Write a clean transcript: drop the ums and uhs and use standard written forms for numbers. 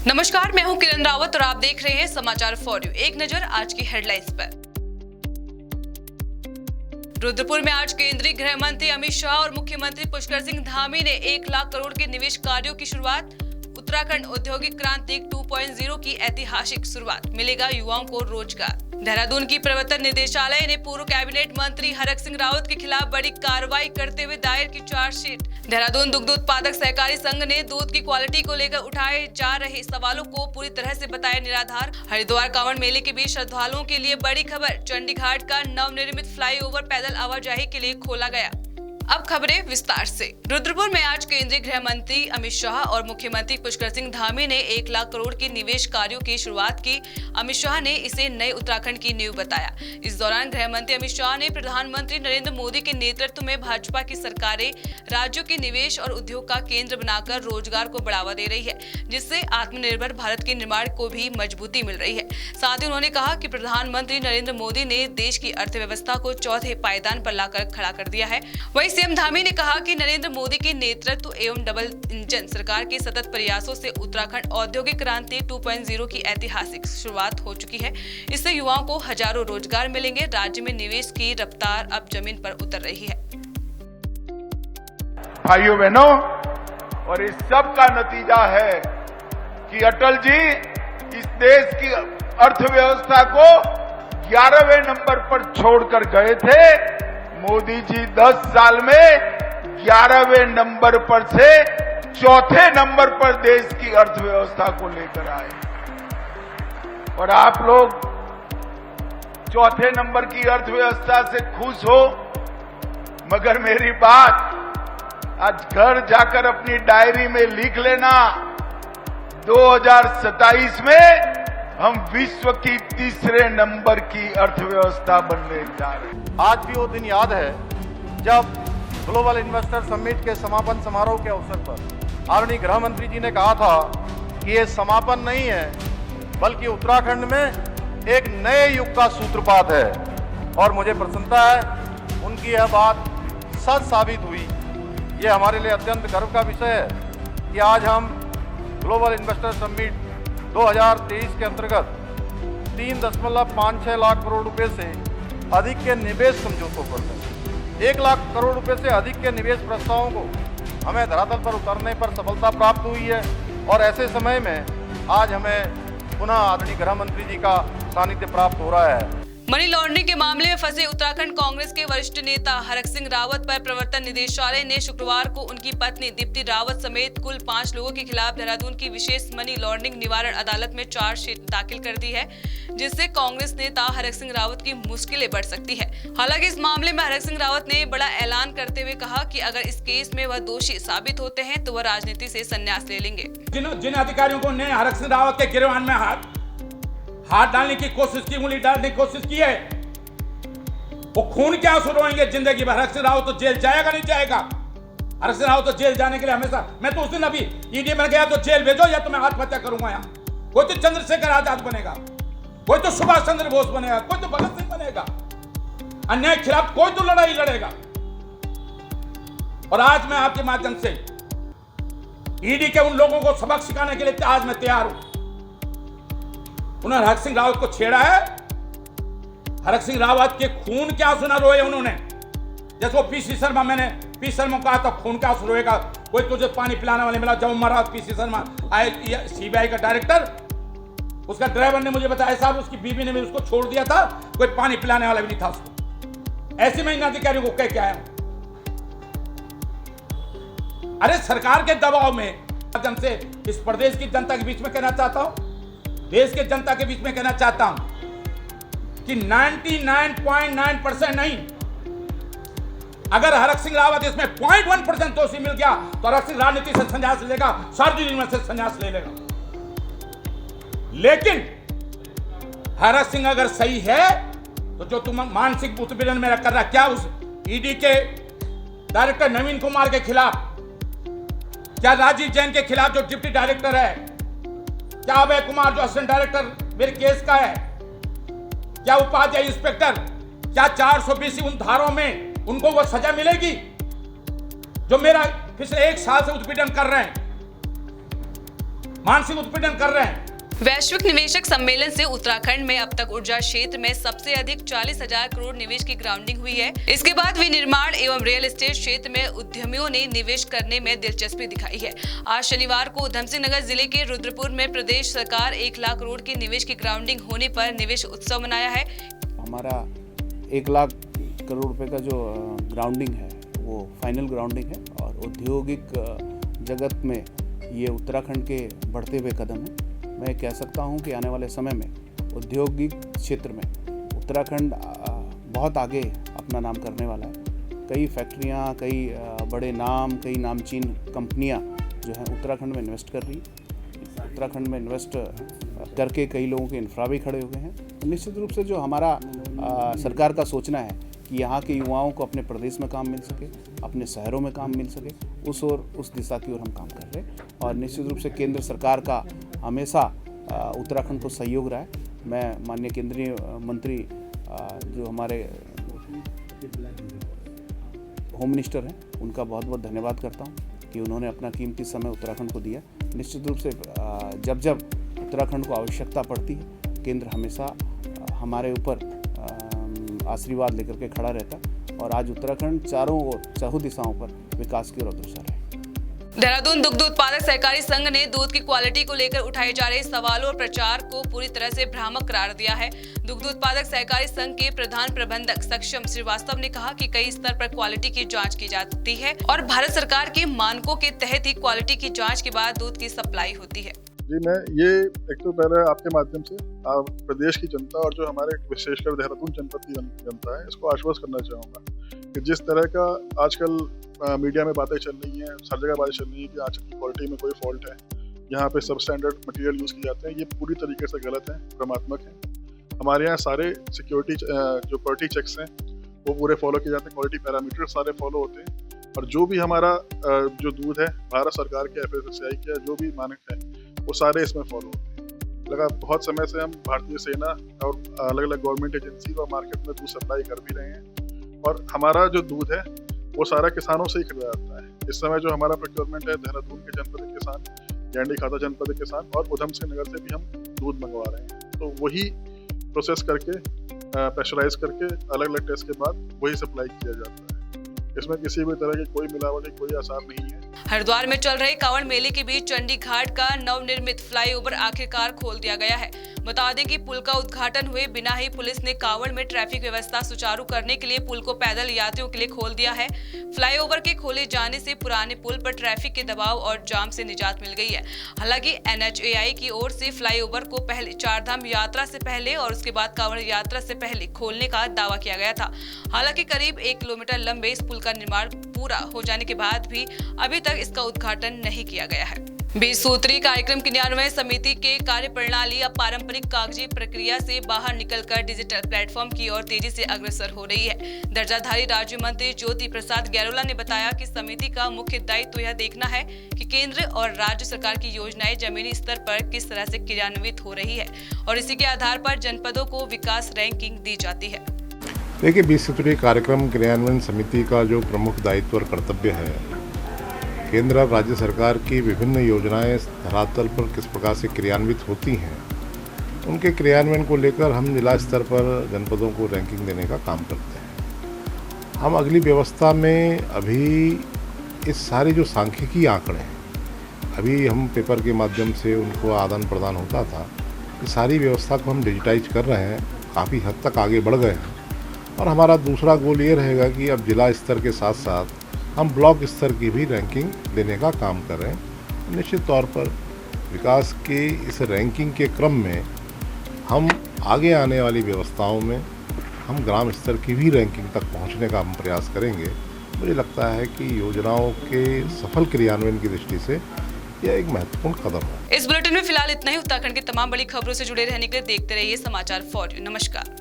नमस्कार, मैं हूं किरण रावत और आप देख रहे हैं समाचार फॉर यू। एक नजर आज की हेडलाइंस पर। रुद्रपुर में आज केंद्रीय गृह मंत्री अमित शाह और मुख्यमंत्री पुष्कर सिंह धामी ने 1 लाख करोड़ के निवेश कार्यों की शुरुआत। उत्तराखंड औद्योगिक क्रांति 2.0 की ऐतिहासिक शुरुआत, मिलेगा युवाओं को रोजगार। देहरादून की प्रवर्तन निदेशालय ने पूर्व कैबिनेट मंत्री हरक सिंह रावत के खिलाफ बड़ी कार्रवाई करते हुए दायर की चार्जशीट। देहरादून दुग्ध उत्पादक सहकारी संघ ने दूध की क्वालिटी को लेकर उठाए जा रहे सवालों को पूरी तरह से बताया निराधार। हरिद्वार कांवड़ मेले के बीच श्रद्धालुओं के लिए बड़ी खबर, चंडीघाट का नवनिर्मित फ्लाईओवर पैदल आवाजाही के लिए खोला गया। अब खबरें विस्तार से। रुद्रपुर में आज केंद्रीय गृह मंत्री अमित शाह और मुख्यमंत्री पुष्कर सिंह धामी ने 1 लाख करोड़ के निवेश कार्यों की शुरुआत की। अमित शाह ने इसे नए उत्तराखंड की नींव बताया। इस दौरान गृह मंत्री अमित शाह ने प्रधानमंत्री नरेंद्र मोदी के नेतृत्व में भाजपा की सरकारें राज्यों के निवेश और उद्योग का केंद्र बनाकर रोजगार को बढ़ावा दे रही है, जिससे आत्मनिर्भर भारत के निर्माण को भी मजबूती मिल रही है। साथ ही उन्होंने कहा कि प्रधानमंत्री नरेंद्र मोदी ने देश की अर्थव्यवस्था को चौथे पायदान पर लाकर खड़ा कर दिया है। वहीं सीएम धामी ने कहा कि नरेंद्र मोदी के नेतृत्व एवं डबल इंजन सरकार के सतत प्रयासों से उत्तराखंड औद्योगिक क्रांति 2.0 की ऐतिहासिक शुरुआत हो चुकी है। इससे युवाओं को हजारों रोजगार मिलेंगे। राज्य में निवेश की रफ्तार अब जमीन पर उतर रही है। भाइयों बहनों, और इस सब का नतीजा है कि अटल जी इस देश की अर्थव्यवस्था को 11वें नंबर पर छोड़कर गए थे। मोदी जी 10 साल में 11वें नंबर पर से चौथे नंबर पर देश की अर्थव्यवस्था को लेकर आए। और आप लोग चौथे नंबर की अर्थव्यवस्था से खुश हो, मगर मेरी बात आज घर जाकर अपनी डायरी में लिख लेना, 2027 में हम विश्व की 3रे नंबर की अर्थव्यवस्था बनने जा रहे हैं। आज भी वो दिन याद है जब ग्लोबल इन्वेस्टर समिट के समापन समारोह के अवसर पर आदरणीय गृह मंत्री जी ने कहा था कि ये समापन नहीं है, बल्कि उत्तराखंड में एक नए युग का सूत्रपात है। और मुझे प्रसन्नता है उनकी यह बात सच साबित हुई। ये हमारे लिए अत्यंत गर्व का विषय है कि आज हम ग्लोबल इन्वेस्टर समिट 2023 के अंतर्गत 3.56 लाख करोड़ रुपए से अधिक के निवेश समझौतों पर हैं। 1 लाख करोड़ रुपए से अधिक के निवेश प्रस्तावों को हमें धरातल पर उतरने पर सफलता प्राप्त हुई है। और ऐसे समय में आज हमें पुनः आदरणीय गृह मंत्री जी का सानिध्य प्राप्त हो रहा है। मनी लॉन्ड्रिंग के मामले में फंसे उत्तराखंड कांग्रेस के वरिष्ठ नेता हरक सिंह रावत पर प्रवर्तन निदेशालय ने शुक्रवार को उनकी पत्नी दीप्ति रावत समेत कुल 5 लोगों के खिलाफ देहरादून की विशेष मनी लॉन्ड्रिंग निवारण अदालत में चार्जशीट दाखिल कर दी है, जिससे कांग्रेस नेता हरक सिंह रावत की मुश्किलें बढ़ सकती है। हालांकि इस मामले में हरक सिंह रावत ने बड़ा ऐलान करते हुए कहा कि अगर इस केस में वह दोषी साबित होते हैं तो वह राजनीति से संन्यास ले लेंगे। जिन अधिकारियों को ने हरक सिंह रावत के गिरफ्तार में हाथ डालने की कोशिश की, उंगली डालने की कोशिश की है, वो खून क्या आंसू रोएंगे जिंदगी भर। हरक सिंह रावत तो जेल जाएगा नहीं जाएगा। हरक सिंह रावत तो जेल जाने के लिए हमेशा, मैं तो उस दिन अभी ईडी में गया तो जेल भेजो या तो मैं आत्महत्या करूंगा। यहाँ कोई तो चंद्रशेखर आजाद बनेगा, कोई तो सुभाष चंद्र बोस बनेगा, कोई तो भगत सिंह बनेगा। अन्याय के खिलाफ कोई तो लड़ाई लड़ेगा। और आज मैं आपके माध्यम से ईडी के उन लोगों को सबक सिखाने के लिए आज मैं तैयार हूं। उन्होंने हरक सिंह रावत को छेड़ा है। हरक सिंह रावत के खून क्या आंसू रोए उन्होंने। जैसे वो पीसी शर्मा, मैंने पी शर्मा को कहा था खून क्या आंसू रोएगा, कोई तुझे पानी पिलाने वाले मिला। जब मरा पीसी शर्मा आए सीबीआई का डायरेक्टर, उसका ड्राइवर ने मुझे बताया साहब उसकी बीवी ने भी उसको छोड़ दिया था, कोई पानी पिलाने वाला भी नहीं था उसको। ऐसे में इन अधिकारियों को कह के आया। अरे सरकार के दबाव में माध्यम से इस प्रदेश की जनता के बीच में कहना चाहता हूं, देश के जनता के बीच में कहना चाहता हूं कि 99.9% नहीं, अगर हरक सिंह रावत इसमें 0.1% दोषी मिल गया तो हरक सिंह राजनीति से संन्यास लेगा, सार्वजनिक से संन्यास ले लेगा। लेकिन हरक सिंह अगर सही है तो जो तुम मानसिक उत्पीड़न मेरा कर रहा, क्या उस ईडी के डायरेक्टर नवीन कुमार के खिलाफ, क्या राजीव जैन के खिलाफ जो डिप्टी डायरेक्टर है, क्या अभय कुमार जो असिस्टेंट डायरेक्टर मेरे केस का है, क्या उपाध्याय इंस्पेक्टर, क्या 420 उन धाराओं में उनको वो सजा मिलेगी जो मेरा पिछले 1 साल से उत्पीड़न कर रहे हैं? मानसिक उत्पीड़न कर रहे हैं। वैश्विक निवेशक सम्मेलन से उत्तराखंड में अब तक ऊर्जा क्षेत्र में सबसे अधिक 40,000 करोड़ निवेश की ग्राउंडिंग हुई है। इसके बाद विनिर्माण एवं रियल एस्टेट क्षेत्र में उद्यमियों ने निवेश करने में दिलचस्पी दिखाई है। आज शनिवार को उधमसिंह नगर जिले के रुद्रपुर में प्रदेश सरकार 1 लाख करोड़ के निवेश की ग्राउंडिंग होने पर निवेश उत्सव मनाया है। हमारा 1 लाख करोड़ रुपए का जो ग्राउंडिंग है वो फाइनल ग्राउंडिंग है और औद्योगिक जगत में ये उत्तराखंड के बढ़ते हुए कदम है। मैं कह सकता हूँ कि आने वाले समय में औद्योगिक क्षेत्र में उत्तराखंड बहुत आगे अपना नाम करने वाला है। कई फैक्ट्रियाँ, कई बड़े नाम, कई नामचीन कंपनियाँ जो हैं उत्तराखंड में इन्वेस्ट कर रही है। उत्तराखंड में इन्वेस्ट करके कई लोगों के इंफ्रा भी खड़े हो गए हैं। तो निश्चित रूप से जो हमारा सरकार का सोचना है कि यहाँ के युवाओं को अपने प्रदेश में काम मिल सके, अपने शहरों में काम मिल सके, उस दिशा की ओर हम काम कर रहे हैं। और निश्चित रूप से केंद्र सरकार का हमेशा उत्तराखंड को सहयोग रहा है। मैं माननीय केंद्रीय मंत्री जो हमारे होम मिनिस्टर हैं उनका बहुत बहुत धन्यवाद करता हूँ कि उन्होंने अपना कीमती समय उत्तराखंड को दिया। निश्चित रूप से जब जब उत्तराखंड को आवश्यकता पड़ती है केंद्र हमेशा हमारे ऊपर आशीर्वाद लेकर के खड़ा रहता है और आज उत्तराखंड चारों ओर चहुं दिशाओं पर विकास की ओर अग्रसर है। देहरादून दुग्ध उत्पादक सहकारी संघ ने दूध की क्वालिटी को लेकर उठाए जा रहे सवालों और प्रचार को पूरी तरह से भ्रामक करार दिया है। दुग्ध उत्पादक सहकारी संघ के प्रधान प्रबंधक सक्षम श्रीवास्तव ने कहा कि कई स्तर पर क्वालिटी की जांच की जाती है और भारत सरकार के मानकों के तहत ही क्वालिटी की जांच के बाद दूध की सप्लाई होती है। जी, मैं ये एक तो पहले आपके माध्यम से प्रदेश की जनता और जो हमारे विशेषकर देहरादून जनपद की जनता है इसको आश्वस्त करना चाहूँगा कि जिस तरह का आजकल मीडिया में बातें चल रही हैं, हर जगह बातें चल रही हैं कि आज की क्वालिटी में कोई फॉल्ट है, यहाँ पे सब स्टैंडर्ड मटेरियल यूज़ किए जाते हैं, ये पूरी तरीके से गलत है, भ्रमात्मक है। हमारे यहाँ सारे सिक्योरिटी जो क्वालिटी चेक्स हैं वो पूरे फॉलो किए जाते हैं, क्वालिटी पैरामीटर सारे फॉलो होते हैं और जो भी हमारा जो दूध है भारत सरकार के FSSAI के जो भी मानक है वो सारे इसमें फॉलो होते हैं। लगा बहुत समय से हम भारतीय सेना और अलग अलग गवर्नमेंट एजेंसी और मार्केट में दूध सप्लाई कर भी रहे हैं और हमारा जो दूध है वो सारा किसानों से ही खरीदा जाता है। इस समय जो हमारा प्रोक्योरमेंट है देहरादून के जनपद के किसान, गैंडी खाता जनपद के किसान और उधमसिंह नगर से भी हम दूध मंगवा रहे हैं। तो वही प्रोसेस करके प्रेशराइज करके अलग अलग टेस्ट के बाद वही सप्लाई किया जाता है। इसमें किसी भी तरह की कोई मिलावट कोई आसार नहीं है। हरिद्वार में चल रहे कांवड़ मेले के बीच चंडी घाट का नवनिर्मित फ्लाईओवर आखिरकार खोल दिया गया है। बता दें कि पुल का उद्घाटन हुए बिना ही पुलिस ने कांवड़ में ट्रैफिक व्यवस्था सुचारू करने के लिए पुल को पैदल यात्रियों के लिए खोल दिया है। फ्लाईओवर के खोले जाने से पुराने पुल पर ट्रैफिक के दबाव और जाम से निजात मिल गई है। हालांकि NHAI की ओर से फ्लाईओवर को पहले चारधाम यात्रा से पहले और उसके बाद कांवड़ यात्रा से पहले खोलने का दावा किया गया था। हालांकि करीब 1 किलोमीटर लंबे इस पुल का निर्माण पूरा हो जाने के बाद भी अभी तक इसका उद्घाटन नहीं किया गया है। 20 सूत्री कार्यक्रम क्रियान्वयन समिति के कार्यप्रणाली अब पारंपरिक कागजी प्रक्रिया से बाहर निकलकर डिजिटल प्लेटफॉर्म की ओर तेजी से अग्रसर हो रही है। दर्जाधारी राज्य मंत्री ज्योति प्रसाद गैरोला ने बताया कि समिति का मुख्य दायित्व यह देखना है कि केंद्र और राज्य सरकार की योजनाएं जमीनी स्तर पर किस तरह से क्रियान्वित हो रही है और इसी के आधार पर जनपदों को विकास रैंकिंग दी जाती है। देखिए, 20 सूत्री कार्यक्रम क्रियान्वयन समिति का जो प्रमुख दायित्व और कर्तव्य है, केंद्र और राज्य सरकार की विभिन्न योजनाएं धरातल पर किस प्रकार से क्रियान्वित होती हैं, उनके क्रियान्वयन को लेकर हम जिला स्तर पर जनपदों को रैंकिंग देने का काम करते हैं। हम अगली व्यवस्था में अभी इस सारे जो सांख्यिकी आंकड़े हैं, अभी हम पेपर के माध्यम से उनको आदान प्रदान होता था, इस सारी व्यवस्था को हम डिजिटाइज कर रहे हैं, काफ़ी हद तक आगे बढ़ गए हैं और हमारा दूसरा गोल ये रहेगा कि अब जिला स्तर के साथ साथ हम ब्लॉक स्तर की भी रैंकिंग देने का काम कर रहे हैं। निश्चित तौर पर विकास के इस रैंकिंग के क्रम में हम आगे आने वाली व्यवस्थाओं में हम ग्राम स्तर की भी रैंकिंग तक पहुंचने का हम प्रयास करेंगे। मुझे लगता है कि योजनाओं के सफल क्रियान्वयन की दृष्टि से यह एक महत्वपूर्ण कदम है। इस बुलेटिन में फिलहाल इतना ही। उत्तराखंड की तमाम बड़ी खबरों से जुड़े रहने के लिए देखते रहिए समाचार फॉर यू। नमस्कार।